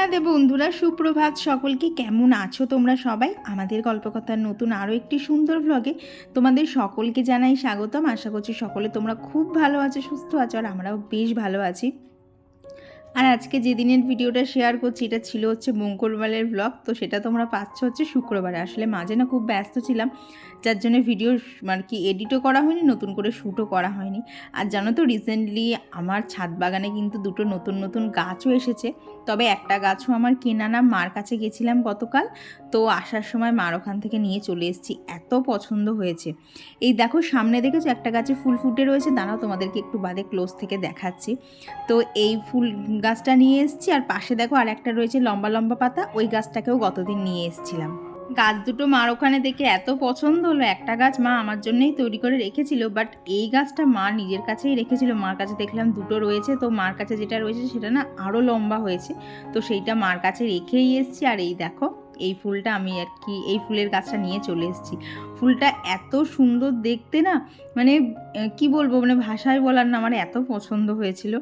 রাধে বন্ধুরা, সুপ্রভাত সকলকে। কেমন আছো তোমরা সবাই? আমাদের গল্পকথার নতুন আরও একটি সুন্দর ভ্লগে তোমাদের সকলকে জানাই স্বাগতম। আশা করছি সকলে তোমরা খুব ভালো আছো, সুস্থ আছো, আর আমরাও বেশ ভালো আছি। আর আজকে যে দিনের ভিডিওটা শেয়ার করছি এটা ছিল হচ্ছে মঙ্গলবারের ব্লগ। তো সেটা তোমরা পাচ্ছ হচ্ছে শুক্রবারে। আসলে মাঝে না খুব ব্যস্ত ছিলাম, যার জন্য ভিডিও মানে কি এডিটও করা হয়নি, নতুন করে শ্যুটও করা হয়নি। আর জানো তো রিসেন্টলি আমার ছাদ বাগানে কিন্তু দুটো নতুন নতুন গাছও এসেছে। তবে একটা গাছও আমার কেনা না, মার কাছে গেছিলাম গতকাল। তো আসার সময় মার ওখান থেকে নিয়ে চলে এসেছি, এত পছন্দ হয়েছে। এই দেখো সামনে দেখেছো একটা গাছে ফুল ফুটে রয়েছে, দাঁড়াও তোমাদেরকে একটু বাদে ক্লোজ থেকে দেখাচ্ছি। তো এই ফুল গাছটা নিয়ে এসেছি, আর পাশে দেখো আর একটা রয়েছে লম্বা লম্বা পাতা, ওই গাছটাকেও গতদিন নিয়ে এসেছিলাম। গাছ দুটো মার ওখানে দেখে এত পছন্দ হলো। একটা গাছ মা আমার জন্যই তৈরি করে রেখেছিল, বাট এই গাছটা মা নিজের কাছেই রেখেছিল। মার কাছে দেখলাম দুটো রয়েছে, তো মার কাছে যেটা রয়েছে সেটা না আরও লম্বা হয়েছে, তো সেইটা মার কাছে রেখেই এসেছি। আর এই দেখো এই ফুলটা আমি আর কি এই ফুলের গাছটা নিয়ে চলে এসেছি। ফুলটা এত সুন্দর দেখতে না, মানে কি বলবো, মানে ভাষায় বলার না, আমার এত পছন্দ হয়েছিল।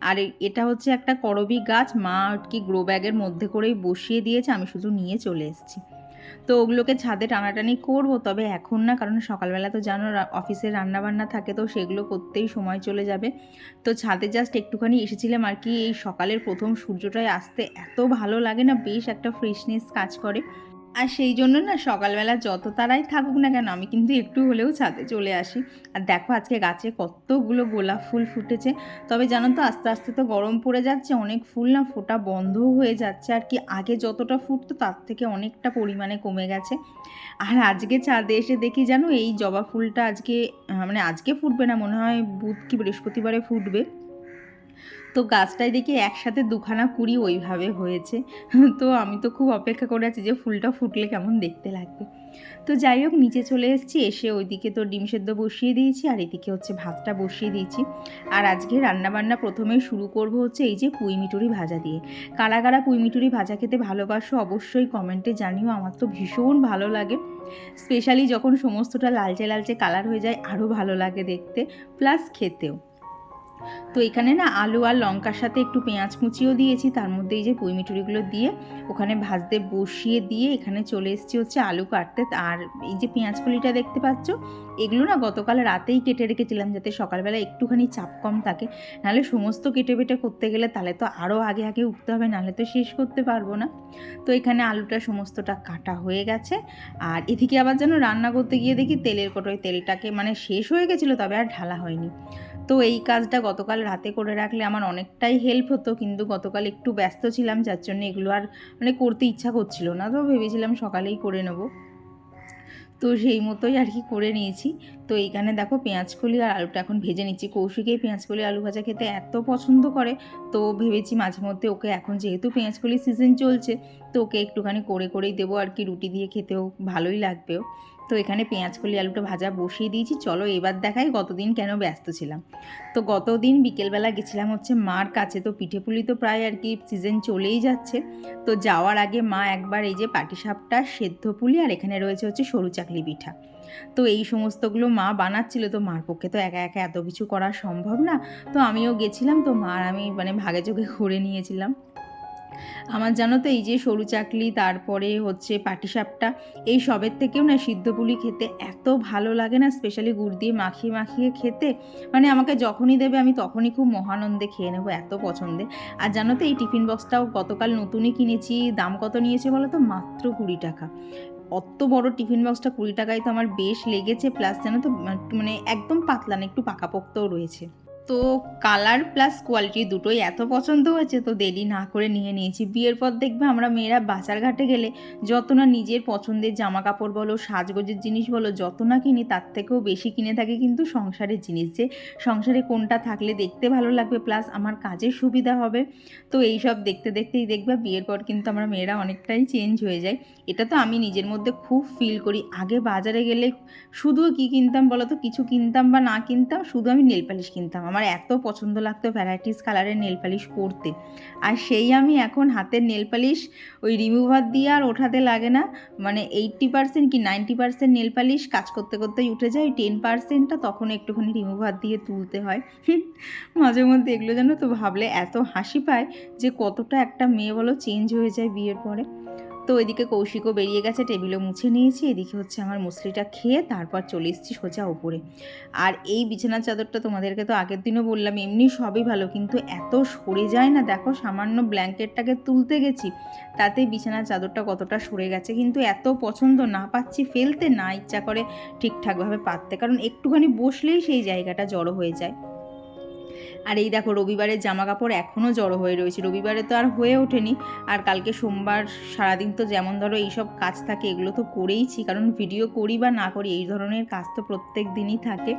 আর এটা হচ্ছে একটা করবী গাছ, মা আর কি গ্রো ব্যাগের মধ্যে করেই বসিয়ে দিয়েছে, আমি শুধু নিয়ে চলে এসেছি। তো ওগুলোকে ছাদে টানাটানি করবো, তবে এখন না, কারণ সকালবেলা তো জানো অফিসে রান্নাবান্না থাকে, তো সেগুলো করতেই সময় চলে যাবে। তো ছাদে জাস্ট একটুখানি এসেছিলাম আর কি। এই সকালের প্রথম সূর্যটায় আসতে এত ভালো লাগে না, বেশ একটা ফ্রেশনেস কাজ করে। আর সেই জন্য না সকালবেলা যত তারাই থাকুক না কেন, আমি কিন্তু একটু হলেও ছাদে চলে আসি। আর দেখো আজকে গাছে কতগুলো গোলাপ ফুল ফুটেছে। তবে জানো তো আস্তে আস্তে তো গরম পড়ে যাচ্ছে, অনেক ফুল না ফোটা বন্ধও হয়ে যাচ্ছে আর কি। আগে যতটা ফুটতো তার থেকে অনেকটা পরিমাণে কমে গেছে। আর আজকে ছাদে এসে দেখি জানো এই জবা ফুলটা আজকে মানে আজকে ফুটবে না, মনে হয় বুধ কি বৃহস্পতিবারে ফুটবে। তো গাছটায় দেখি একসাথে দুখানা কুড়ি ওইভাবে হয়েছে। তো আমি তো খুব অপেক্ষা করে আছি যে ফুলটা ফুটলে কেমন দেখতে লাগবে। তো যাই হোক নিচে চলে এসেছি, এসে ওইদিকে তো ডিম সেদ্ধ বসিয়ে দিয়েছি, আর এদিকে হচ্ছে ভাতটা বসিয়ে দিয়েছি। আর আজকে রান্নাবান্না প্রথমেই শুরু করব হচ্ছে এই যে পুঁই মিটুরি ভাজা দিয়ে। কারা কারা পুঁই মিটুরি ভাজা খেতে ভালোবাসো অবশ্যই কমেন্টে জানিও, আমার তো ভীষণ ভালো লাগে। স্পেশালি যখন সমস্তটা লালচে লালচে কালার হয়ে যায় আরও ভালো লাগে দেখতে, প্লাস খেতেও। তো এখানে না আলু আর লঙ্কার সাথে একটু পেঁয়াজ কুচিও দিয়েছি, তার মধ্যে এই যে পুঁই মিঠুরিগুলো দিয়ে ওখানে ভাজতে বসিয়ে দিয়ে এখানে চলে এসেছি হচ্ছে আলু কাটতে। আর এই যে পেঁয়াজ কলিটা দেখতে পাচ্ছ, এগুলো না গতকাল রাতেই কেটে রেখেছিলাম যাতে সকালবেলা একটুখানি চাপ কম থাকে। নাহলে সমস্ত কেটে বেটে করতে গেলে তাহলে তো আরও আগে আগে উঠতে হবে, নাহলে তো শেষ করতে পারবো না। তো এখানে আলুটা সমস্তটা কাটা হয়ে গেছে। আর এদিকে আবার যেন রান্না করতে গিয়ে দেখি তেলের কটোয় তেলটাকে মানে শেষ হয়ে গেছিলো, তবে আর ঢালা হয়নি। তো এই কাজটা গতকাল রাতে করে রাখলে আমার অনেকটাই হেল্প হতো, কিন্তু গতকাল একটু ব্যস্ত ছিলাম, যার জন্য এগুলো আর মানে করতে ইচ্ছা করছিল না। তো ভেবেছিলাম সকালেই করে নেব, তো সেই মতোই আর কি করে নিয়েছি। তো এইখানে দেখো পেঁয়াজকলি আর আলুটা এখন ভেজে নিচ্ছি। কৌশিকেই পেঁয়াজকলি আলু ভাজা খেতে এত পছন্দ করে, তো ভেবেছি মাঝে মধ্যে ওকে এখন যেহেতু পেঁয়াজকলি সিজন চলছে, তো ওকে একটুখানি করে করেই দেবো আর কি, রুটি দিয়ে খেতেও ভালোই লাগবেও। তো এখানে পেঁয়াজকলি আলুটা ভাজা বসিয়ে দিয়েছি। চলো এবার দেখাই গতদিন কেন ব্যস্ত ছিলাম। তো গতদিন বিকেলবেলা গেছিলাম হচ্ছে মার কাছে, তো পিঠেপুলি তো প্রায় আর কি সিজন চলেই যাচ্ছে। তো যাওয়ার আগে মা একবার এই যে পাটিসাপটা, সেদ্ধ পুলি, আর এখানে রয়েছে হচ্ছে সরু চাকলি পিঠা, তো এই সমস্তগুলো মা বানাচ্ছিল। তো মার পক্ষে তো একা একা এত কিছু করা সম্ভব না, তো আমিও গেছিলাম। তো মার আমি মানে ভাগে চোখে করে নিয়েছিলাম। আমার জানো তো এই যে সরু চাকলি, তারপরে হচ্ছে পাটিসাপটা, এই সবের থেকেও না সিদ্ধ পুলি খেতে এত ভালো লাগে না, স্পেশালি গুড় দিয়ে মাখিয়ে মাখিয়ে খেতে, মানে আমাকে যখনই দেবে আমি তখনই খুব মহানন্দে খেয়ে নেবো, এত পছন্দের। আর জানো তো এই টিফিন বক্সটাও গতকাল নতুনই কিনেছি। দাম কত নিয়েছে বলো তো? মাত্র 20 টাকা। অত বড় টিফিন বক্সটা 20 টাকায় তো আমার বেশ লেগেছে। প্লাস জানো তো মানে একদম পাতলা না, একটু পাকাপোক্তও রয়েছে। তো কালার প্লাস কোয়ালিটি দুটোই এত পছন্দ হয়েছে, তো দেরি না করে নিয়ে নিয়েছি। বিয়ের পর দেখবে আমরা মেয়েরা বাজারঘাটে গেলে যত না নিজের পছন্দের জামা কাপড় বলো, সাজগোজের জিনিস বলো, যত না কিনি তার থেকেও বেশি কিনে থাকি কিন্তু সংসারের জিনিস, যে সংসারে কোনটা থাকলে দেখতে ভালো লাগবে, প্লাস আমার কাজের সুবিধা হবে। তো এই সব দেখতে দেখতেই দেখবে বিয়ের পর কিন্তু আমরা মেয়েরা অনেকটাই চেঞ্জ হয়ে যায়। এটা তো আমি নিজের মধ্যে খুব ফিল করি। আগে বাজারে গেলে শুধু কি কিনতাম বলো তো, কিছু কিনতাম বা না কিনতাম, শুধু আমি নেল পালিশ কিনতাম। আমার আমার এত পছন্দ লাগতো ভ্যারাইটিস কালারের নেল পালিশ পরতে। আর সেই আমি এখন হাতের নেল পালিশ ওই রিমুভার দিয়ে আর ওঠাতে লাগে না, মানে 80% কি 90% নেল পালিশ কাজ করতে করতেই উঠে যায়, ওই 10%টা তখন একটুখানি রিমুভার দিয়ে তুলতে হয়। মাঝে মধ্যে এগুলো জানো তো ভাবলে এত হাসি পায় যে কতটা একটা মেয়ে বলো চেঞ্জ হয়ে যায় বিয়ের পরে। তো ওইদিকে কৌশিকও বেরিয়ে গেছে, টেবিলও মুছে নিয়েছি, এদিকে হচ্ছে আমার মুসলিটা খেয়ে তারপর চলে এসেছি সোজা ওপরে। আর এই বিছানার চাদরটা তোমাদেরকে তো আগের দিনও বললাম এমনি সবই ভালো, কিন্তু এত সরে যায় না, দেখো সামান্য ব্ল্যাঙ্কেটটাকে তুলতে গেছি তাতে বিছানার চাদরটা কতটা সরে গেছে, কিন্তু এত পছন্দ না পাচ্ছি ফেলতে, না ইচ্ছা করে ঠিকঠাকভাবে পাততে, কারণ একটুখানি বসলেই সেই জায়গাটা জড়ো হয়ে যায়। আর এই দেখো রবিবারের জামা কাপড় এখনও জড়ো হয়ে রয়েছে, রবিবারে তো আর হয়ে ওঠেনি, আর কালকে সোমবার সারাদিন তো যেমন ধরো এইসব কাজ থাকে এগুলো তো করেইছি, কারণ ভিডিও করি বা না করি এই ধরনের কাজ তো প্রত্যেক দিনই থাকে।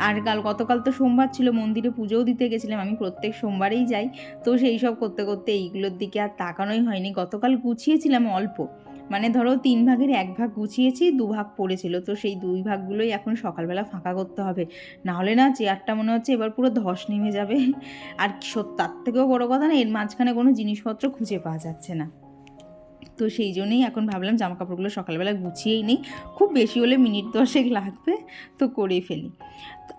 আর গতকাল তো সোমবার ছিল, মন্দিরে পুজোও দিতে গেছিলাম, আমি প্রত্যেক সোমবারেই যাই, তো সেই সব করতে করতে এইগুলোর দিকে আর তাকানোই হয়নি। গতকাল গুছিয়েছিলাম অল্প, মানে ধরো 3 ভাগের 1 ভাগ গুছিয়েছি, 2 ভাগ পড়েছিল, তো সেই 2 ভাগগুলোই এখন সকালবেলা ফাঁকা করতে হবে, নাহলে না চেয়ারটা মনে হচ্ছে এবার পুরো ধস নেমে যাবে। আর তার থেকেও বড় কথা না, এর মাঝখানে কোনো জিনিসপত্র খুঁজে পাওয়া যাচ্ছে না, তো সেই জন্যই এখন ভাবলাম জামা কাপড়গুলো সকালবেলা গুছিয়েই নেই, খুব বেশি হলে মিনিট 10 লাগবে, তো করেই ফেলি।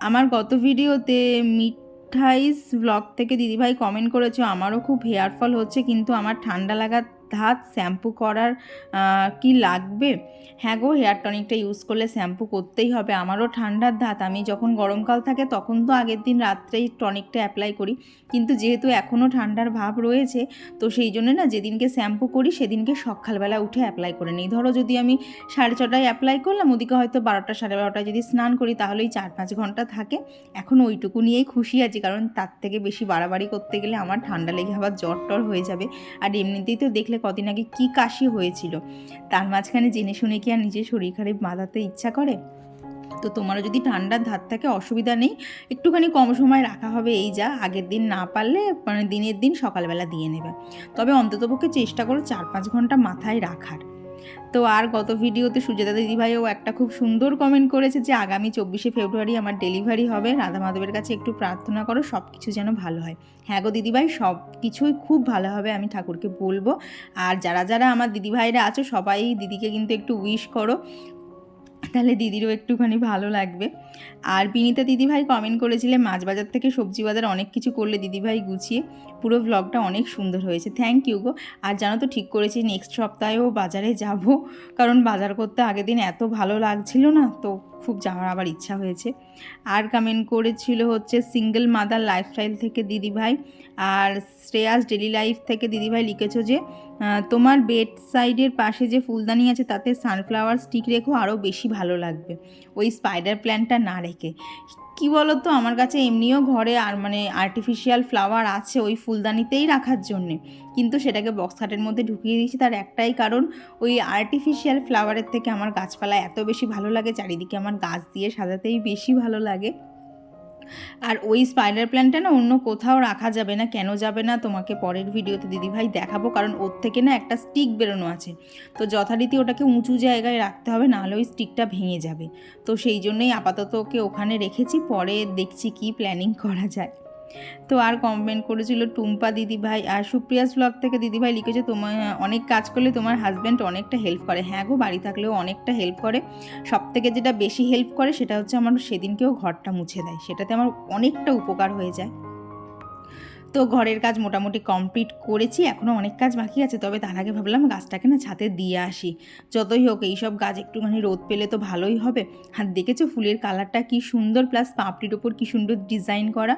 আমার গত ভিডিওতে মিঠাইস ব্লগ থেকে দিদিভাই কমেন্ট করেছো আমারও খুব হেয়ার ফল হচ্ছে, কিন্তু আমার ঠান্ডা লাগা ধাত শ্যাম্পু করার কি লাগবে? হ্যাঁ গো, হেয়ার টনিকটা ইউজ করলে শ্যাম্পু করতেই হবে, আমারও ঠান্ডার ধাত, আমি যখন গরমকাল থাকে তখন তো আগের দিন রাত্রেই টনিকটা অ্যাপ্লাই করি, কিন্তু যেহেতু এখনও ঠান্ডার ভাব রয়েছে তো সেই জন্য না যেদিনকে শ্যাম্পু করি সেদিনকে সকালবেলা উঠে অ্যাপ্লাই করে নিই। ধরো যদি আমি 6:30টায় অ্যাপ্লাই করলাম, ওদিকে হয়তো 12টা 12:30টায় যদি স্নান করি তাহলেই 4-5 ঘন্টা থাকে, এখন ওইটুকু নিয়েই খুশি আছি, কারণ তার থেকে বেশি বাড়াবাড়ি করতে গেলে আমার ঠান্ডা লেগে আবার জ্বর টর হয়ে যাবে। আর এমনিতেই তো দেখলে কদিন আগে কী কাশি হয়েছিল, তার মাঝখানে জেনে শুনে কি আর নিজের শরীর খারাপ বাঁধাতে ইচ্ছা করে? তো তোমারও যদি ঠান্ডার ধার থাকে অসুবিধা নেই, একটুখানি কম সময় রাখা হবে, এই যা আগের দিন না পারলে মানে দিনের দিন সকালবেলা দিয়ে নেবে, তবে অন্ততপক্ষে চেষ্টা করো 4-5 ঘন্টা মাথায় রাখার। তো আর গত ভিডিওতে সুজাতা দিদিভাইও একটা খুব সুন্দর কমেন্ট করেছে যে আগামী 24শে ফেব্রুয়ারি আমার ডেলিভারি হবে, রাধা মাধবের কাছে একটু প্রার্থনা করো সব কিছু যেন ভালো হয়। হ্যাঁ গো দিদিভাই, সব কিছুই খুব ভালো হবে, আমি ঠাকুরকে বলবো। আর যারা যারা আমার দিদিভাইরা আছো সবাই দিদিকে কিন্তু একটু উইশ করো, তাহলে দিদিরও একটুখানি ভালো লাগবে। আর বিনীতা দিদিভাই কমেন্ট করেছিলে মাছ বাজার থেকে সবজি বাজার অনেক কিছু করলে দিদিভাই গুছিয়ে, পুরো ভ্লগটা অনেক সুন্দর হয়েছে, থ্যাংক ইউ গো। আর জানো তো ঠিক করেছি নেক্সট সপ্তাহেও বাজারে যাব, কারণ বাজার করতে আগের দিন এত ভালো লাগছিল না, তো খুব যাওয়ার আবার ইচ্ছা হয়েছে। আর কমেন্ট করেছিল হচ্ছে সিঙ্গেল মাদার লাইফস্টাইল থেকে দিদিভাই, আর শ্রেয়াস ডেলি লাইফ থেকে দিদিভাই লিখেছো যে তোমার বেড সাইডের পাশে যে ফুলদানি আছে তাতে সানফ্লাওয়ার স্টিক রেখো, আরও বেশি ভালো লাগবে, ওই স্পাইডার প্ল্যান্টটা না রেখে। কি বলো তো, আমার কাছে এমনিও ঘরে আর মানে আর্টিফিশিয়াল ফ্লাওয়ার আছে ওই ফুলদানিতেই রাখার জন্যে, কিন্তু সেটাকে বক্স খাটের মধ্যে ঢুকিয়ে দিয়েছি, তার একটাই কারণ ওই আর্টিফিশিয়াল ফ্লাওয়ারের থেকে আমার গাছপালা এত বেশি ভালো লাগে, চারিদিকে আমার গাছ দিয়ে সাজাতেই বেশি ভালো লাগে। আর ওই স্পাইডার প্ল্যান্টটা না অন্য কোথাও রাখা যাবে না, কেন যাবে না তোমাকে পরের ভিডিওতে দিদিভাই দেখাবো, কারণ ওর থেকে না একটা স্টিক বেরোনো আছে, তো যথারীতি ওটাকে উঁচু জায়গায় রাখতে হবে, নাহলে ওই স্টিকটা ভেঙে যাবে, তো সেই জন্যই আপাতত ওকে ওখানে রেখেছি, পরে দেখছি কি প্ল্যানিং করা যায়। তো আর কমেন্ট করেছিল টুম্পা দিদিভাই, আর সুপ্রিয়াস ব্লগ থেকে দিদিভাই লিখেছে তোমার অনেক কাজ করলে তোমার হাজব্যান্ড অনেকটা হেল্প করে। হ্যাঁ গো, বাড়ি থাকলেও অনেকটা হেল্প করে, সব থেকে যেটা বেশি হেল্প করে সেটা হচ্ছে আমার সেদিনকেও ঘরটা মুছে দেয়, সেটাতে আমার অনেকটা উপকার হয়ে যায়। তো ঘরের কাজ মোটামুটি কমপ্লিট করেছি, এখনও অনেক কাজ বাকি আছে, তবে তার আগে ভাবলাম গাছটাকে না ছাদে দিয়ে আসি, যতই হোক এইসব গাছ একটুখানি রোদ পেলে তো ভালোই হবে। আর দেখেছো ফুলের কালারটা কি সুন্দর, প্লাস পাপড়ির ওপর কি সুন্দর ডিজাইন করা।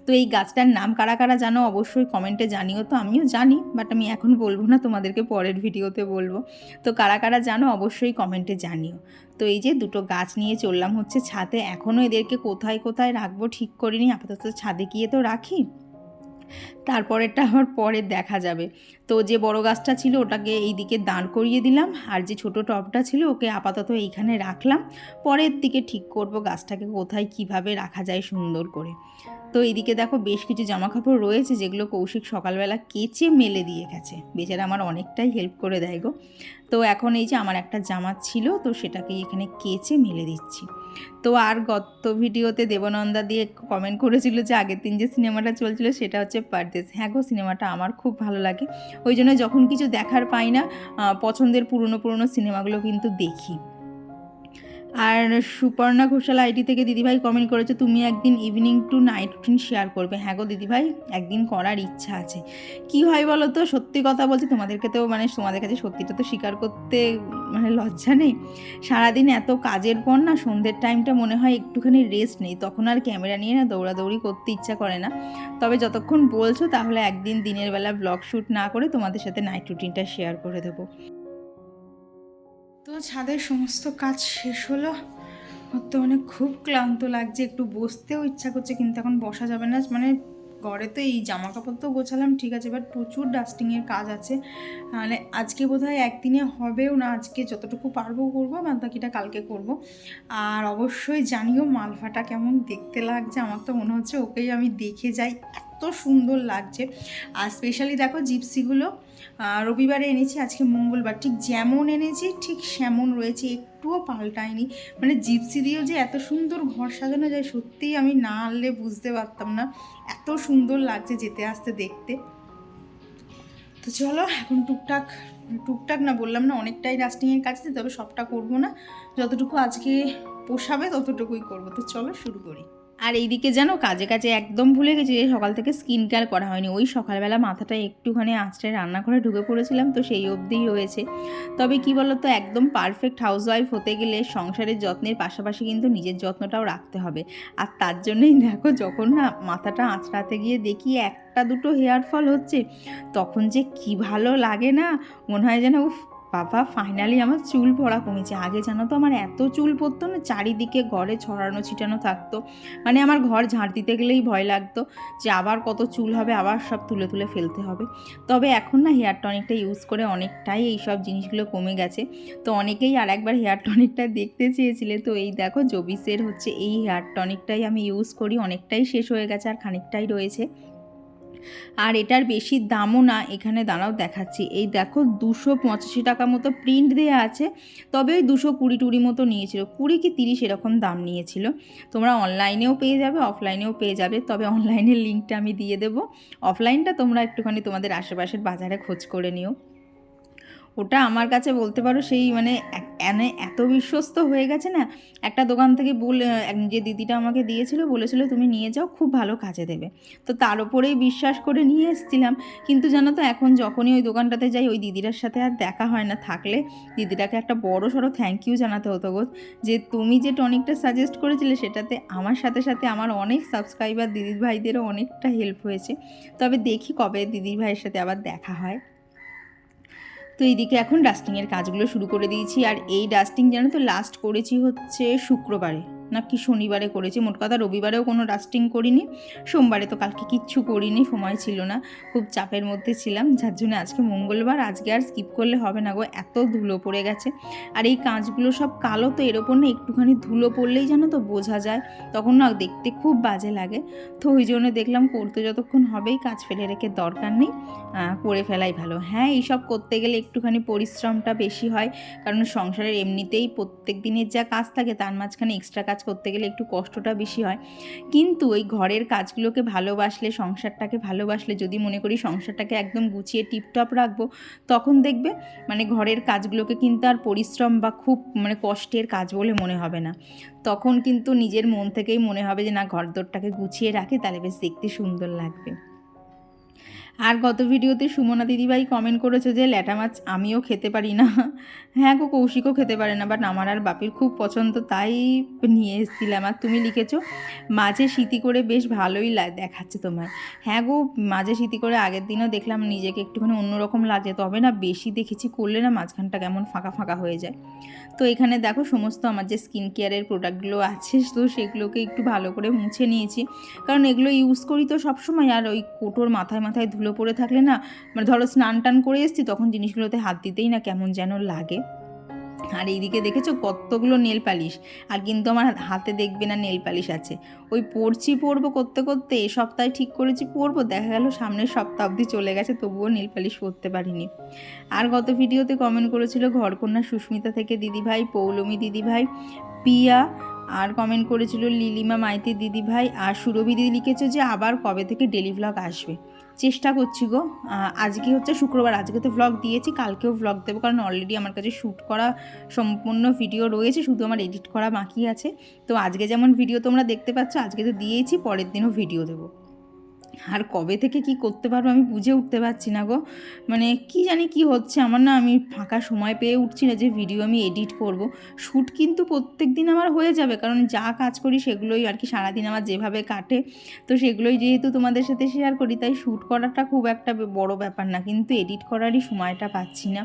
তো এই গাছটার নাম কারা কারা জানো অবশ্যই কমেন্টে জানিও, তো আমিও জানি বাট আমি এখন বলবো না, তোমাদেরকে পরের ভিডিওতে বলবো, তো কারা কারা জানো অবশ্যই কমেন্টে জানিও। তো এই যে দুটো গাছ নিয়ে চললাম হচ্ছে ছাদে, এখনও এদেরকে কোথায় কোথায় রাখবো ঠিক করিনি, আপাতত ছাদে গিয়ে তো রাখি, তারপরেরটা আবার পরে দেখা যাবে। তো যে বড় গাছটা ছিল ওটাকে এই দিকে দাঁড় করিয়ে দিলাম, আর যে ছোট টবটা ছিল ওকে আপাতত এইখানে রাখলাম, পরের দিকে ঠিক করব গাছটাকে কোথায় কিভাবে রাখা যায় সুন্দর করে। তো এইদিকে দেখো বেশ কিছু জামা কাপড় রয়েছে যেগুলো কৌশিক সকালবেলা কেচে মেলে দিয়ে গেছে, বেচারা আমার অনেকটাই হেল্প করে দেয় গো। তো এখন এই যে আমার একটা জামা ছিল, তো সেটাকেই এখানে কেচে মেলে দিচ্ছি। তো আর গত ভিডিওতে দেবনন্দা দিয়ে কমেন্ট করেছিল যে আগের দিন যে সিনেমাটা চলছিল সেটা হচ্ছে পারদেশ। হ্যাঁ গো, সিনেমাটা আমার খুব ভালো লাগে, ওই জন্য যখন কিছু দেখার পাই না পছন্দের পুরনো পুরনো সিনেমাগুলো কিন্তু দেখি। আর সুপর্ণা ঘোষাল আইডি থেকে দিদিভাই কমেন্ট করেছে তুমি একদিন evening to night routine share করবে। হ্যাঁ গো দিদিভাই, একদিন করার ইচ্ছা আছে। কি হয় বলো তো, সত্যি কথা বলছি তোমাদেরকে তো তোমাদের কাছে সত্যিটা তো স্বীকার করতে লজ্জা নেই। সারাদিন এত কাজের পর না সন্ধ্যের টাইমটা মনে হয় একটুখানি রেস্ট নেই, তখন আর ক্যামেরা নিয়ে না দৌড়াদৌড়ি করতে ইচ্ছা করে না। তবে যতক্ষণ বলছো তাহলে একদিন দিনের বেলা ব্লগ শ্যুট না করে তোমাদের সাথে নাইট রুটিনটা শেয়ার করে দেবো। তো ছাদের সমস্ত কাজ শেষ হলো, বর্তমানে খুব ক্লান্ত লাগছে, একটু বসতেও ইচ্ছা করছে কিন্তু এখন বসা যাবে না। ঘরে তো এই জামা কাপড় তো গোছালাম ঠিক আছে, বাট প্রচুর ডাস্টিংয়ের কাজ আছে। আজকে বোধহয় একদিনে হবেও না, আজকে যতটুকু পারবো করবো, বাকিটা কালকে করব। আর অবশ্যই জানিও মালভাটা কেমন দেখতে লাগছে, আমার তো মনে হচ্ছে ওকেই আমি দেখে যাই, এত সুন্দর লাগছে। আর স্পেশালি দেখো জিপসিগুলো রবিবারে এনেছি, আজকে মঙ্গলবার, ঠিক যেমন এনেছি ঠিক সেমন রয়েছে, একটুও পাল্টায়নি। জিপসি দিয়েও যে এত সুন্দর ঘর সাজানো যায় সত্যিই আমি না আনলে বুঝতে পারতাম না, এত সুন্দর লাগছে যেতে আসতে দেখতে। তো চলো এখন টুকটাক না বললাম না অনেকটাই ডাস্টিংয়ের কাজ আছে, তবে সবটা করবো না, যতটুকু আজকে পোষাবে ততটুকুই করবো। তো চলো শুরু করি। আর এইদিকে জানো কাজে কাজে একদম ভুলে গেছি যে সকাল থেকে স্কিন কেয়ার করা হয়নি। ওই সকালবেলা মাথাটা একটুখানি আঁচড়ে রান্নাঘরে ঢুকে পড়েছিলাম, তো সেই অবধিই রয়েছে। তবে কি বলো তো, একদম পারফেক্ট হাউসওয়াইফ হতে গেলে সংসারের যত্নের পাশাপাশি কিন্তু নিজের যত্নটাও রাখতে হবে। আর তার জন্যই দেখো যখন না মাথাটা আঁচড়াতে গিয়ে দেখি একটা দুটো হেয়ার ফল হচ্ছে, তখন যে কি ভালো লাগে না, মনে হয় যেন উফ বাবা ফাইনালি আমার চুল পড়া কমেছে। আগে জানো তো আমার এত চুল পড়তো না, চারিদিকে ঘরে ছড়ানো ছিটানো থাকতো, আমার ঘর ঝাড় দিতে গেলেই ভয় লাগতো যে আবার কত চুল হবে, আবার সব তুলে তুলে ফেলতে হবে। তবে এখন না হেয়ার টনিকটা ইউজ করে অনেকটাই এই সব জিনিসগুলো কমে গেছে। তো অনেকেই আর একবার হেয়ার টনিকটা দেখতে চেয়েছিলে, তো এই দেখো জবিসের হচ্ছে এই হেয়ার টনিকটাই আমি ইউজ করি, অনেকটাই শেষ হয়ে গেছে আর খানিকটাই রয়েছে। আর এটার বেশি দামও না, এখানে দাঁড়াও দেখাচ্ছি, এই দেখো 285 টাকা মতো প্রিন্ট দেওয়া আছে, তবে ওই 220 মতো নিয়েছিল, 20 কি 30 এরকম দাম নিয়েছিল। তোমরা অনলাইনেও পেয়ে যাবে, অফলাইনেও পেয়ে যাবে, তবে অনলাইনের লিঙ্কটা আমি দিয়ে দেবো, অফলাইনটা তোমরা একটুখানি তোমাদের আশেপাশের বাজারে খোঁজ করে নিও। ওটা আমার কাছে বলতে পারো সেই এত বিশ্বস্ত হয়ে গেছে না, একটা দোকান থেকে যে দিদিটা আমাকে দিয়েছিল বলেছিল তুমি নিয়ে যাও, খুব ভালো কাজে দেবে। তো তার উপরেই বিশ্বাস করে নিয়ে এসেছিলাম। কিন্তু জানো তো এখন যখনই ওই দোকানটাতে যাই ওই দিদিটার সাথে আর দেখা হয় না, থাকলে দিদিটাকে একটা বড় সড়ো থ্যাংক ইউ জানাতে হতো গো, যে তুমি যে টনিকটা সাজেস্ট করেছিলে সেটাতে আমার সাথে সাথে আমার অনেক সাবস্ক্রাইবার দিদির ভাইদেরও অনেকটা হেল্প হয়েছে। তবে দেখি কবে দিদির ভাইয়ের সাথে আবার দেখা হয়। তো এইদিকে এখন ডাস্টিংয়ের কাজগুলো শুরু করে দিয়েছি। আর এই ডাস্টিং জানো তো লাস্ট করেছি হচ্ছে শুক্রবারে নাকি শনিবারে করেছি, মোট কথা রবিবারেও কোনো ডাস্টিং করিনি, সোমবারে তো কালকে কিচ্ছু করিনি, সময় ছিল না, খুব চাপের মধ্যে ছিলাম, যার জন্য আজকে মঙ্গলবার, আজকে আর স্কিপ করলে হবে না গো, এত ধুলো পড়ে গেছে। আর এই কাঁচগুলো সব কালো, তো এর ওপর না একটুখানি ধুলো পড়লেই জানো তো বোঝা যায়, তখন না দেখতে খুব বাজে লাগে। তো ওই জন্য দেখলাম করতে যতক্ষণ হবেই কাজ ফেলে রেখে দরকার নেই, করে ফেলাই ভালো। হ্যাঁ এইসব করতে গেলে একটুখানি পরিশ্রমটা বেশি হয়, কারণ সংসারের এমনিতেই প্রত্যেক দিনের যা কাজ থাকে তার মাঝখানে এক্সট্রা কাজ করতে গেলে একটু কষ্টটা বেশি হয়। কিন্তু ওই ঘরের কাজগুলোকে ভালোবাসলে, সংসারটাকে ভালোবাসলে, যদি মনে করি সংসারটাকে একদম গুছিয়ে টিপটপ রাখবো, তখন দেখবে ঘরের কাজগুলোকে কিন্তু আর পরিশ্রম বা খুব কষ্টের কাজ বলে মনে হবে না, তখন কিন্তু নিজের মন থেকেই মনে হবে যে না ঘরদোরটাকে গুছিয়ে রাখে তাহলে বেশ দেখতে সুন্দর লাগবে। আর গত ভিডিওতে সুমনা দিদিভাই কমেন্ট করেছে যে ল্যাটা মাছ আমিও খেতে পারি না। হ্যাঁ গো, কৌশিকও খেতে পারে না, বাট আমার আর বাপির খুব পছন্দ, তাই নিয়ে এসেছিলাম। আর তুমি লিখেছো মাঝে স্মৃতি করে বেশ ভালোই দেখাচ্ছে তোমার। হ্যাঁ গো, মাঝে স্মৃতি করে আগের দিনও দেখলাম নিজেকে একটুখানি অন্যরকম লাগছে, তবে না বেশি দেখেছি করলে না মাঝখানটা কেমন ফাঁকা ফাঁকা হয়ে যায়। তো এখানে দেখো সমস্ত আমার যে স্কিন কেয়ারের প্রোডাক্টগুলো আছে তো সেগুলোকে একটু ভালো করে মুছে নিয়েছি, কারণ এগুলো ইউজ করি তো সবসময়, আর ওই কোটোর মাথায় মাথায় ধুলো পড়ে থাকলে না ধরো স্নান টান করে এসছি তখন জিনিসগুলোতে হাত দিতেই না কেমন যেন লাগে। আর এইদিকে দেখেছো কতগুলো নেল পালিশ, আর কিন্তু আমার হাতে দেখবে না নেল পালিশ আছে, ওই পরবো করতে করতে এ সপ্তাহে ঠিক করেছি পরবো, দেখা গেল সামনের সপ্তাহ অবধি চলে গেছে তবুও নেল পালিশ পরতে পারিনি। আর গত ভিডিওতে কমেন্ট করেছিল ঘরকন্যা সুস্মিতা থেকে দিদিভাই, পৌলমী দিদিভাই, পিয়া আর কমেন্ট করেছিল লিলিমা মাইতি দিদিভাই, আর সুরভি দিদি লিখেছে যে আবার কবে থেকে ডেলি ভ্লগ আসবে। চেষ্টা করছি গো। আজকে হচ্ছে শুক্রবার, আজকে তো ভ্লগ দিয়েছি, কালকেও ভ্লগ দেবো, কারণ অলরেডি আমার কাছে শ্যুট করা সম্পূর্ণ ভিডিও রয়েছে, শুধু আমার এডিট করা বাকি আছে। তো আজকে যেমন ভিডিও তোমরা দেখতে পাচ্ছ, আজকে তো দিয়েছি, পরের দিনও ভিডিও দেবো। আর কবে থেকে কি করতে পারবো আমি বুঝে উঠতে পারছি না গো, মানে কি জানি কি হচ্ছে আমার, না আমি ফাঁকা সময় পেয়ে উঠছি না যে ভিডিও আমি এডিট করব। শ্যুট কিন্তু প্রত্যেক দিন আমার হয়ে যাবে, কারণ যা কাজ করি সেগুলোই আর কি সারাদিন আমার যেভাবে কাটে, তো সেগুলোই যেহেতু তোমাদের সাথে শেয়ার করি, তাই শ্যুট করাটা খুব একটা বড় ব্যাপার না, কিন্তু এডিট করারই সময়টা পাচ্ছি না।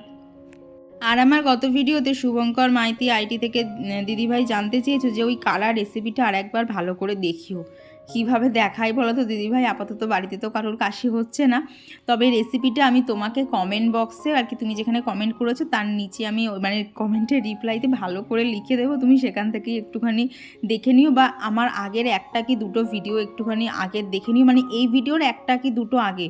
আর আমার গত ভিডিওতে শুভঙ্কর মাইতি আইটি থেকে দিদিভাই জানতে চেয়েছো যে ওই কালার রেসিপিটা আর একবার ভালো করে দেখিও। কীভাবে দেখাই বলো তো দিদিভাই, আপাতত বাড়িতে তো কারোর কাশি হচ্ছে না, তবে রেসিপিটা আমি তোমাকে কমেন্ট বক্সে আর কি তুমি যেখানে কমেন্ট করেছো তার নিচে আমি মানে কমেন্টের রিপ্লাইতে ভালো করে লিখে দেবো, তুমি সেখান থেকেই একটুখানি দেখে নিও, বা আমার আগের একটা কি দুটো ভিডিও একটুখানি আগের দেখে নিও, মানে এই ভিডিওর একটা কি দুটো আগে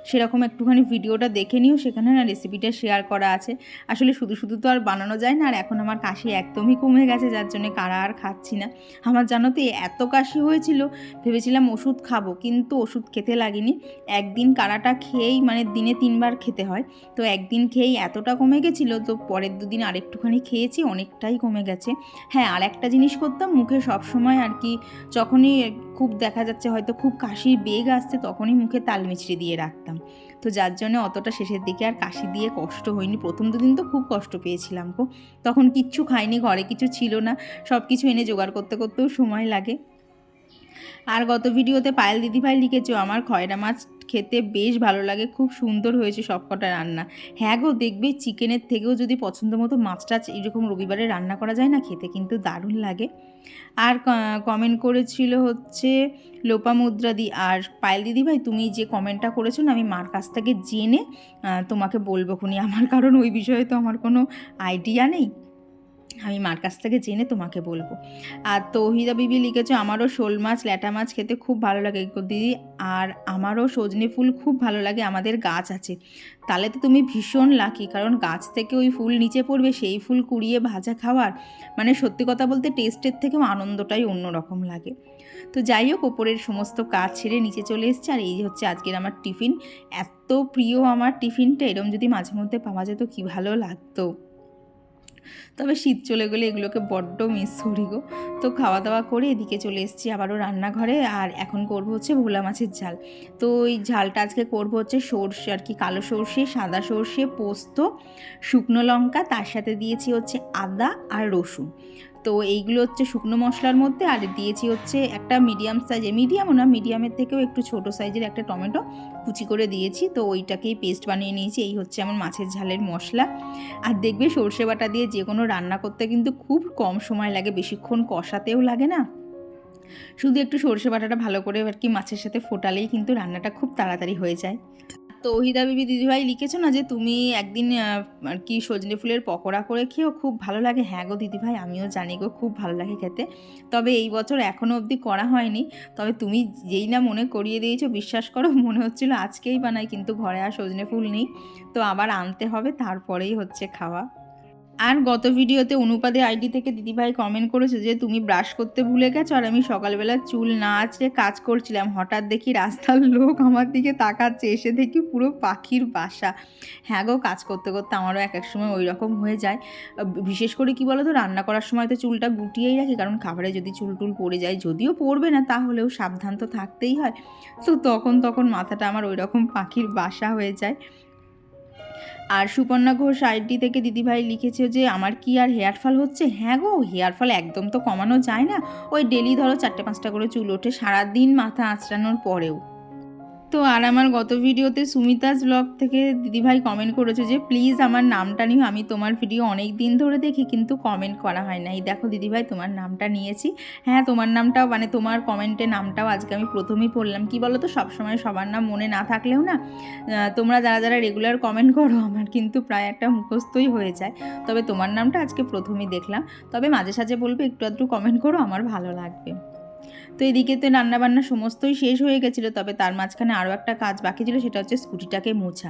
সেরকম একটুখানি ভিডিওটা দেখে নিও, সেখানে না রেসিপিটা শেয়ার করা আছে। আসলে শুধু শুধু তো আর বানানো যায় না, আর এখন আমার কাশি একদমই কমে গেছে, যার জন্য কাড়া আর খাচ্ছি না। আমার জানো তো এত কাশি হয়েছিল, ভেবেছিলাম ওষুধ খাবো, কিন্তু ওষুধ খেতে লাগেনি। একদিন কাড়াটা খেয়েই, মানে দিনে 3বার খেতে হয়, তো একদিন খেয়েই এতটা কমে গেছিলো, তো পরের দুদিন আরেকটুখানি খেয়েছি, অনেকটাই কমে গেছে। হ্যাঁ, আর একটা জিনিস করতাম, মুখে সবসময় আর কি যখনই খুব দেখা যাচ্ছে হয়তো খুব কাশির বেগ আসছে, তখনই মুখে তাল মিছরি দিয়ে রাখতাম, তো যার জন্য অতটা শেষের দিকে আর কাশি দিয়ে কষ্ট হয়নি। প্রথম দুদিন তো খুব কষ্ট পেয়েছিলাম গো, তখন কিচ্ছু খাইনি, ঘরে কিছু ছিল না, সব কিছু এনে জোগাড় করতে করতেও সময় লাগে। আর গত ভিডিওতে পায়েল দিদিভাই লিখেছো আমার খয়রা মাছ খেতে বেশ ভালো লাগে, খুব সুন্দর হয়েছে সবকটা রান্না। হ্যাঁ গো, দেখবে চিকেনের থেকেও যদি পছন্দ মতো মাছটা এরকম রবিবারে রান্না করা যায় না, খেতে কিন্তু দারুণ লাগে। আর কমেন্ট করেছিল হচ্ছে লোপামুদ্রাদি। আর পায়েল দিদিভাই তুমি যে কমেন্টটা করেছো না, আমি মার কাছ থেকে জেনে তোমাকে বলবো খুনি, আমার কারণ ওই বিষয়ে তো আমার কোনো আইডিয়া নেই, আমি মার কাছ থেকে জেনে তোমাকে বলবো। আর তৌহিদা বিবি লিখেছে আমারও শোল মাছ ল্যাটা মাছ খেতে খুব ভালো লাগে দিদি, আর আমারও সজনে ফুল খুব ভালো লাগে, আমাদের গাছ আছে। তাহলে তো তুমি ভীষণ লাকি, কারণ গাছ থেকে ওই ফুল নিচে পড়বে, সেই ফুল কুড়িয়ে ভাজা খাওয়ার মানে সত্যি কথা বলতে টেস্টের থেকেও আনন্দটাই অন্যরকম লাগে। তো যাই হোক, ওপরের সমস্ত কাজ ছেড়ে নিচে চলে এসছে, আর এই হচ্ছে আজকের আমার টিফিন। এত প্রিয় আমার টিফিনটা, এরম যদি মাঝে মধ্যে পাওয়া যেত কী ভালো লাগতো। তবে শীত চলে গেলে এগুলোকে বড্ড মিস করি গো। তো খাওয়া দাওয়া করে এদিকে চলে এসেছি আবারও রান্নাঘরে, আর এখন করব হচ্ছে ভোলা মাছের ঝাল। তো ওই ঝালটা আজকে করব হচ্ছে সর্ষে আর কি, কালো সর্ষে, সাদা সর্ষে, পোস্ত, শুকনো লঙ্কা, তার সাথে দিয়েছি হচ্ছে আদা আর রসুন। তো এইগুলো হচ্ছে শুকনো মশলার মধ্যে, আর দিয়েছি হচ্ছে একটা মিডিয়াম সাইজের, মিডিয়ামও না, মিডিয়ামের থেকেও একটু ছোটো সাইজের একটা টমেটো কুচি করে দিয়েছি, তো ওইটাকেই পেস্ট বানিয়ে নিয়েছি। এই হচ্ছে আমার মাছের ঝালের মশলা। আর দেখবে সর্ষে বাটা দিয়ে যে কোনো রান্না করতে কিন্তু খুব কম সময় লাগে, বেশিক্ষণ কষাতেও লাগে না, শুধু একটু সর্ষে বাটাটা ভালো করে আর কি মাছের সাথে ফোটালেই কিন্তু রান্নাটা খুব তাড়াতাড়ি হয়ে যায়। তো ওহিদা বিবি দিদিভাই লিখেছো না যে তুমি একদিন আর কি সজনে ফুলের পকোড়া করে খেয়েও খুব ভালো লাগে। হ্যাঁ গো দিদিভাই, আমিও জানি গো, খুব ভালো লাগে খেতে, তবে এই বছর এখনও অবধি করা হয়নি। তবে তুমি যেই না মনে করিয়ে দিয়েছো, বিশ্বাস করো মনে হচ্ছিল আজকেই বানাই, কিন্তু ঘরে আর সজনে ফুল নেই, তো আবার আনতে হবে, তারপরেই হচ্ছে খাওয়া। আর গত ভিডিওতে অনুপাদের আইডি থেকে দিদিভাই কমেন্ট করেছে যে তুমি ব্রাশ করতে ভুলে গেছো, আর আমি সকালবেলা চুল না আঁচড়ে কাজ করছিলাম, হঠাৎ দেখি রাস্তার লোক আমার দিকে তাকাচ্ছে, এসে দেখি পুরো পাখির বাসা। হ্যাঁ গো, কাজ করতে করতে আমারও এক এক সময় ওই রকম হয়ে যায়। বিশেষ করে কি বলো তো, রান্না করার সময় তো চুলটা গুটিয়েই রাখি, কারণ খাবারে যদি চুল টুল পড়ে যায়, যদিও পড়বে না তাহলেও সাবধান তো থাকতেই হয়, তো তখন মাথাটা আমার ওই রকম পাখির বাসা হয়ে যায়। আর সুপর্ণা ঘোষ আইডি থেকে দিদিভাই লিখেছে যে আমার কি আর হেয়ার ফল হচ্ছে। হ্যাঁ গো, হেয়ার ফল একদম তো কমানো যায় না, ওই ডেলি ধরো 4-5টা করে চুল ওঠে সারাদিন মাথা আঁচড়ানোর পরেও। তো আর আমার গত ভিডিওতে সুমিতাস ব্লগ থেকে দিদিভাই কমেন্ট করেছে যে প্লিজ আমার নামটা নিও, আমি তোমার ভিডিও অনেক দিন ধরে দেখি কিন্তু কমেন্ট করা হয় না। এই দেখো দিদিভাই, তোমার নামটা নিয়েছি। হ্যাঁ, তোমার নামটাও মানে তোমার কমেন্টের নামটাও আজকে আমি প্রথমেই পড়লাম। কি বলো তো, সবসময় সবার নাম মনে না থাকলেও না, তোমরা যারা যারা রেগুলার কমেন্ট করো আমার কিন্তু প্রায় একটা মুখস্থই হয়ে যায়, তবে তোমার নামটা আজকে প্রথমেই দেখলাম। তবে মাঝে সাঝে বলবে একটু আধটু কমেন্ট করো, আমার ভালো লাগবে। তো এদিকে তো রান্নাবান্না সমস্তই শেষ হয়ে গেছিলো, তবে তার মাঝখানে আরও একটা কাজ বাকি ছিল, সেটা হচ্ছে স্কুটিটাকে মোছা।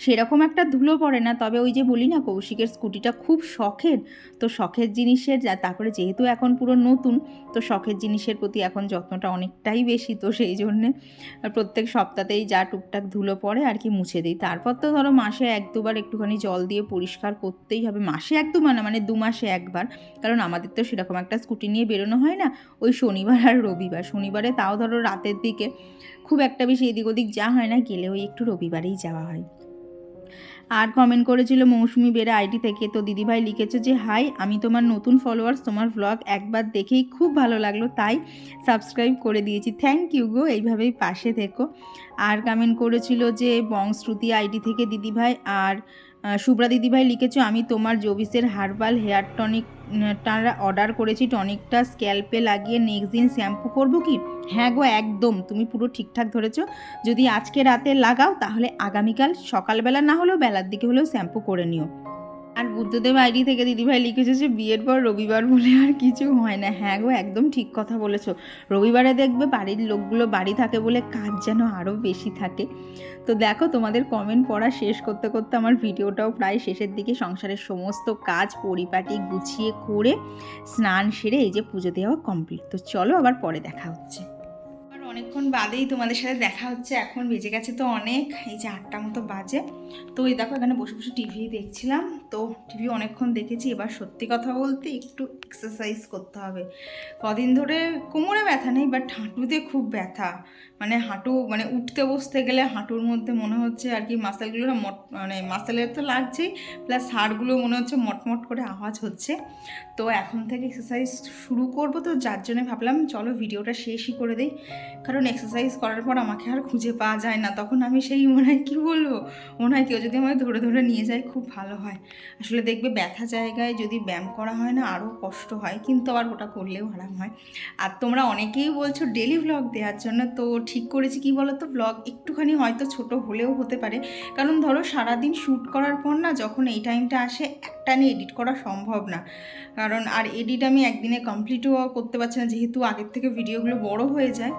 সেরকম একটা ধুলো পড়ে না, তবে ওই যে বলি না কৌশিকের স্কুটিটা খুব শখের, তো শখের জিনিসের তারপরে যেহেতু এখন পুরো নতুন, তো শখের জিনিসের প্রতি এখন যত্নটা অনেকটাই বেশি, তো সেই জন্যে প্রত্যেক সপ্তাহতেই যা টুকটাক ধুলো পড়ে আর কি মুছে দিই। তারপর তো ধরো মাসে 1-2বার একটুখানি জল দিয়ে পরিষ্কার করতেই হবে, মাসে 1-2বার না, মানে 2 মাসে 1বার, কারণ আমাদের তো সেরকম একটা স্কুটি নিয়ে বেরোনো হয় না, ওই শনিবার আর রবিবার। শনিবারে তাও ধরো রাতের দিকে খুব একটা বেশি এদিক ওদিক যা হয় না, গেলে ওই একটু রবিবারেই যাওয়া হয়। আর কমেন্ট করেছিল মৌসুমি বেরা আইডি থেকে, তো দিদিভাই লিখেছে যে হাই, আমি তোমার নতুন ফলোয়ার্স, তোমার ভ্লগ একবার দেখেই খুব ভালো লাগলো, তাই সাবস্ক্রাইব করে দিয়েছি। থ্যাংক ইউ গো, এইভাবেই পাশে থেকো। আর কমেন্ট করেছিল যে বংশ্রুতি আইডি থেকে দিদিভাই, আর শুভ্রা দিদিভাই লিখেছো, আমি তোমার জবিসের হার্বাল হেয়ার টনিকটা অর্ডার করেছি, টনিকটা স্ক্যাল্পে লাগিয়ে নেক্সট দিন শ্যাম্পু করবো কি? হ্যাঁ গো, একদম তুমি পুরো ঠিকঠাক ধরেছো। যদি আজকে রাতে লাগাও তাহলে আগামীকাল সকালবেলা না হলেও বেলার দিকে হলেও শ্যাম্পু করে নিও। আর বুদ্ধদেব আইডি থেকে দিদিভাই লিখেছে যে বিয়ের পর রবিবার বলে আর কিছু হয় না। হ্যাঁ গো, একদম ঠিক কথা বলেছো। রবিবারে দেখবে বাড়ির লোকগুলো বাড়ি থাকে বলে কাজ যেন আরও বেশি থাকে। তো দেখো, তোমাদের কমেন্ট পড়া শেষ করতে করতে আমার ভিডিওটাও প্রায় শেষের দিকে। সংসারের সমস্ত কাজ পরিপাটি গুছিয়ে করে স্নান সেরে এই যে পুজো দেওয়া কমপ্লিট। তো চলো আবার পরে দেখা হচ্ছে। অনেকক্ষণ বাদেই তোমাদের সাথে দেখা হচ্ছে। এখন বেজে গেছে তো অনেক, এই যে 8টা মতো বাজে। তো এই দেখো এখানে বসে বসে টিভি দেখছিলাম, তো টিভি অনেকক্ষণ দেখেছি। এবার সত্যি কথা বলতে একটু এক্সারসাইজ করতে হবে। কদিন ধরে কোমরে ব্যথা নেই, বাট হাঁটুতে খুব ব্যথা, মানে হাঁটু মানে উঠতে বসতে গেলে হাঁটুর মধ্যে মনে হচ্ছে আর কি মাসেলগুলো না মানে মাসেলের তো লাগছেই, প্লাস হাড়গুলো মনে হচ্ছে মটমট করে আওয়াজ হচ্ছে। তো এখন থেকে এক্সারসাইজ শুরু করব, তো যার জন্য ভাবলাম চলো ভিডিওটা শেষই করে দিই, কারণ এক্সারসাইজ করার পর আমাকে আর খুঁজে পাওয়া যায় না। তখন আমি সেই মনে হয় কী বলবো, মনে হয় কেউ যদি আমাকে ধরে ধরে নিয়ে যায় খুব ভালো হয়। আসলে দেখবে ব্যথা জায়গায় যদি ব্যায়াম করা হয় না আরও কষ্ট হয়, কিন্তু আবার ওটা করলেও আরাম হয়। আর তোমরা অনেকেই বলছো ডেলি ভ্লগ দেওয়ার জন্য, তো ঠিক করেছি কি বলো তো, ভ্লগ একটুখানি হয়তো ছোট হলেও হতে পারে, কারণ ধরো সারাদিন শ্যুট করার পর না যখন এই টাইমটা আসে একটা নিয়ে এডিট করা সম্ভব না, কারণ আর এডিট আমি একদিনে কমপ্লিটও করতে পারছি না, যেহেতু আগের থেকে ভিডিওগুলো বড় হয়ে যায়।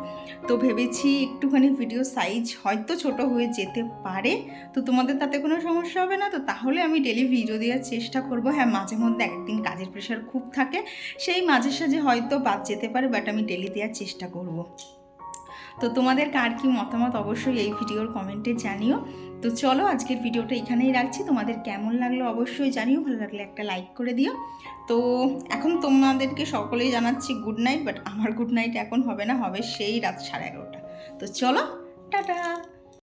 তো ভেবেছি একটুখানি ভিডিও সাইজ হয়তো ছোট হয়ে যেতে পারে, তো তোমাদের তাতে কোনো সমস্যা হবে না তো, তাহলে আমি ডেলি ভিডিও দেওয়ার চেষ্টা করব। হ্যাঁ, মাঝে মধ্যে একদিন কাজের প্রেশার খুব থাকে, সেই মাঝে সাঝে হয়তো বাদ যেতে পারে, বাট আমি ডেলি দেওয়ার চেষ্টা করব। তো তোমাদের কার কি মতামত অবশ্যই এই ভিডিওর কমেন্টে জানিও। তো চলো আজকের ভিডিওটা এখানেই রাখছি। তোমাদের কেমন লাগলো অবশ্যই জানিও, ভালো লাগলে একটা লাইক করে দিও। তো এখন তোমাদেরকে সকলেই জানাচ্ছি গুড নাইট, বাট আমার গুড নাইট এখন হবে না, হবে সেই রাত 11:30। তো চলো, টাটা।